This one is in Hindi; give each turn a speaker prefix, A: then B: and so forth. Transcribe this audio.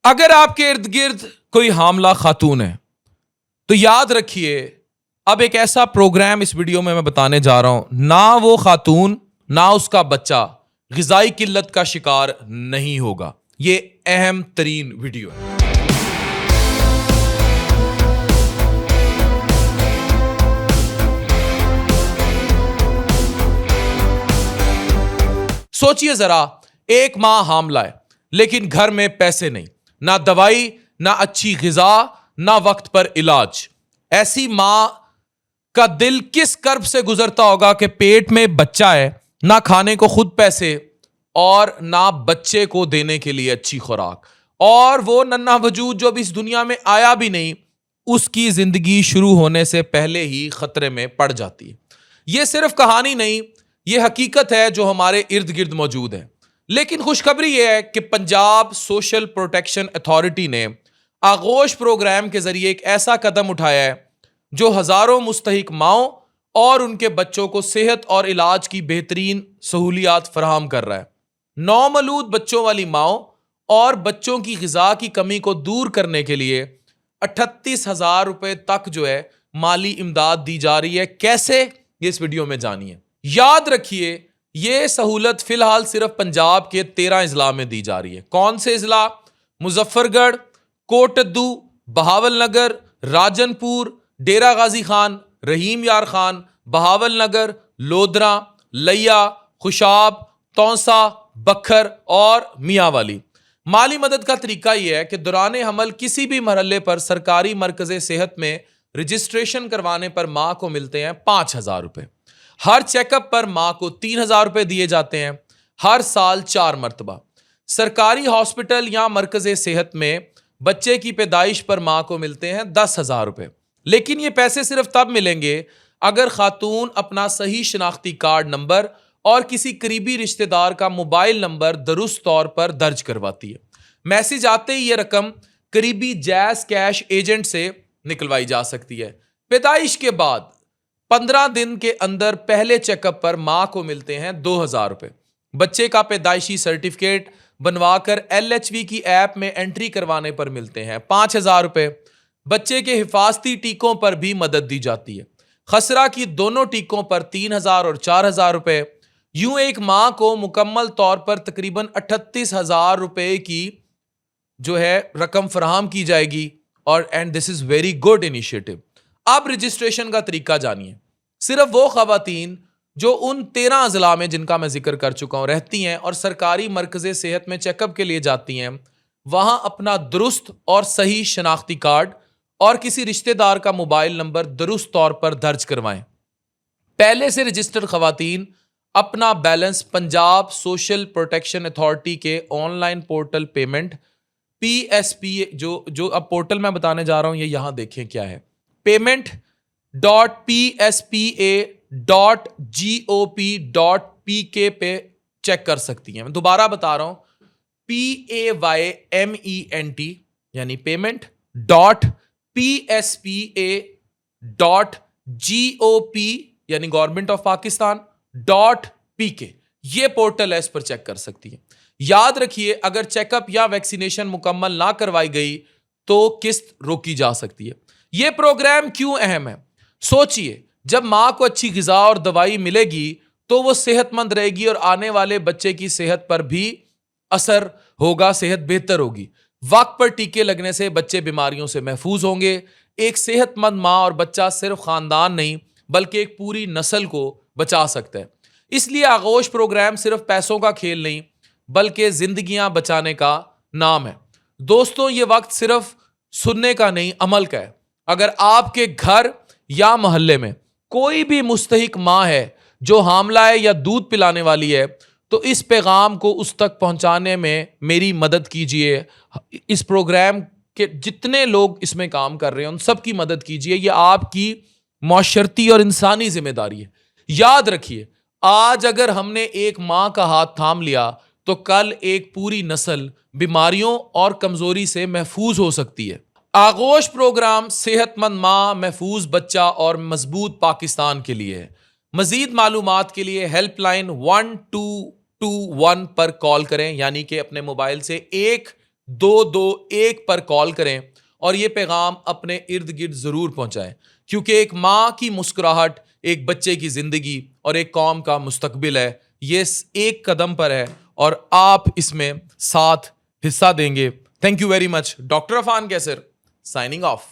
A: अगर आपके इर्द गिर्द कोई हामला खातून है तो याद रखिए, अब एक ऐसा प्रोग्राम इस वीडियो में मैं बताने जा रहा हूं, ना वो खातून ना उसका बच्चा गिजाई किल्लत का शिकार नहीं होगा। ये अहम तरीन वीडियो है। सोचिए जरा, एक मां हामला है लेकिन घर में पैसे नहीं, ना दवाई, ना अच्छी गिजा, ना वक्त पर इलाज। ऐसी मां का दिल किस कर्ब से गुजरता होगा कि पेट में बच्चा है, ना खाने को खुद पैसे और ना बच्चे को देने के लिए अच्छी खुराक, और वो नन्हा वजूद जो भी इस दुनिया में आया भी नहीं, उसकी जिंदगी शुरू होने से पहले ही खतरे में पड़ जाती है। यह सिर्फ कहानी नहीं, यह हकीकत है जो हमारे इर्द गिर्द मौजूद है। लेकिन खुशखबरी यह है कि पंजाब सोशल प्रोटेक्शन अथॉरिटी ने आगोश प्रोग्राम के जरिए एक ऐसा कदम उठाया है जो हजारों मुस्तहिक माओं और उनके बच्चों को सेहत और इलाज की बेहतरीन सहूलियात फराहम कर रहा है। नौमौलूद बच्चों वाली माओं और बच्चों की गिजा की कमी को दूर करने के लिए 38,000 रुपए तक जो है माली इमदाद दी जा रही है। कैसे, ये इस वीडियो में जानिए। याद रखिए, यह सहूलत फिलहाल सिर्फ पंजाब के 13 अजला में दी जा रही है। कौन से अजला? मुजफ्फरगढ़, कोटद्दू, बहावलनगर, राजनपुर, डेरा गाजी खान, रहीम यार खान, बहावलनगर, लोधरा, लिया, खुशाब, तौसा, बखर और मियांवाली। माली मदद का तरीका यह है कि दौरान हमल किसी भी मरहले पर सरकारी मरकज़े सेहत में रजिस्ट्रेशन करवाने पर मां को मिलते हैं 5,000 रुपए। हर चेकअप पर मां को 3,000 रुपए दिए जाते हैं, हर साल 4 मरतबा। सरकारी हॉस्पिटल या मरकज़े सेहत में बच्चे की पैदाइश पर मां को मिलते हैं 10,000 रुपए। लेकिन ये पैसे सिर्फ तब मिलेंगे अगर खातून अपना सही शनाख्ती कार्ड नंबर और किसी करीबी रिश्तेदार का मोबाइल नंबर दुरुस्त तौर पर दर्ज करवाती है। मैसेज आते ही ये रकम करीबी जैज कैश एजेंट से निकलवाई जा सकती है। पैदाइश के बाद 15 दिन के अंदर पहले चेकअप पर मां को मिलते हैं 2,000 रुपए। बच्चे का पैदाइशी सर्टिफिकेट बनवाकर LHV की ऐप में एंट्री करवाने पर मिलते हैं 5,000 रुपए। बच्चे के हिफाजती टीकों पर भी मदद दी जाती है। खसरा की दोनों टीकों पर 3,000 और 4,000 रुपए। यूं एक मां को मुकम्मल तौर पर तकरीबन 38,000 रुपए की जो है रकम फराहम की जाएगी। और and this is very good initiative. अब रजिस्ट्रेशन का तरीका जानिए। सिर्फ वो खवातीन जो उन 13 अजला में जिनका मैं जिक्र कर चुका हूं रहती हैं और सरकारी मरकज़े सेहत में चेकअप के लिए जाती हैं, वहां अपना दुरुस्त और सही शनाख्ती कार्ड और किसी रिश्तेदार का मोबाइल नंबर दुरुस्त तौर पर दर्ज करवाएं। पहले से रजिस्टर्ड खवातीन अपना balance Punjab social protection authority के ऑनलाइन पोर्टल पेमेंट PSP, जो अब पोर्टल मैं बताने जा रहा हूं, ये यहां देखें क्या है, payment.pspa.gop.pk पे चेक कर सकती हैं। मैं दोबारा बता रहा हूं, PAYMENT यानी payment.pspa.gop यानी गवर्नमेंट ऑफ पाकिस्तान .pk, ये पोर्टल है, इस पर चेक कर सकती है। याद रखिए, अगर चेकअप या वैक्सीनेशन मुकम्मल ना करवाई गई तो किस्त रोकी जा सकती है। यह प्रोग्राम क्यों अहम है? सोचिए, जब मां को अच्छी गिजा और दवाई मिलेगी तो वो सेहतमंद रहेगी और आने वाले बच्चे की सेहत पर भी असर होगा, सेहत बेहतर होगी। वक्त पर टीके लगने से बच्चे बीमारियों से महफूज होंगे। एक सेहतमंद मां और बच्चा सिर्फ खानदान नहीं बल्कि एक पूरी नस्ल को बचा सकता है। इसलिए आगोश प्रोग्राम सिर्फ पैसों का खेल नहीं बल्कि जिंदगियां बचाने का नाम है। दोस्तों, ये वक्त सिर्फ सुनने का नहीं, अमल का है। अगर आपके घर या मोहल्ले में कोई भी मुस्तहिक मां है जो हामला है या दूध पिलाने वाली है, तो इस पैगाम को उस तक पहुंचाने में मेरी मदद कीजिए। इस प्रोग्राम के जितने लोग इसमें काम कर रहे हैं उन सब की मदद कीजिए। यह आपकी माशरती और इंसानी जिम्मेदारी है। याद रखिए, आज अगर हमने एक मां का हाथ थाम लिया तो कल एक पूरी नस्ल बीमारियों और कमजोरी से महफूज हो सकती है। आगोश प्रोग्राम सेहतमंद मां, महफूज बच्चा और मजबूत पाकिस्तान के लिए है। मजीद मालूमात के लिए हेल्पलाइन 1221 पर कॉल करें, यानी कि अपने मोबाइल से 1 2221 पर कॉल करें और ये पैगाम अपने इर्द गिर्द जरूर पहुंचाएं, क्योंकि एक माँ की मुस्कुराहट एक बच्चे की जिंदगी और एक कौम का मुस्तकबिल है। ये एक कदम पर है और आप इसमें साथ हिस्सा देंगे। Thank you very much. Doctor Afan Qaiser signing of.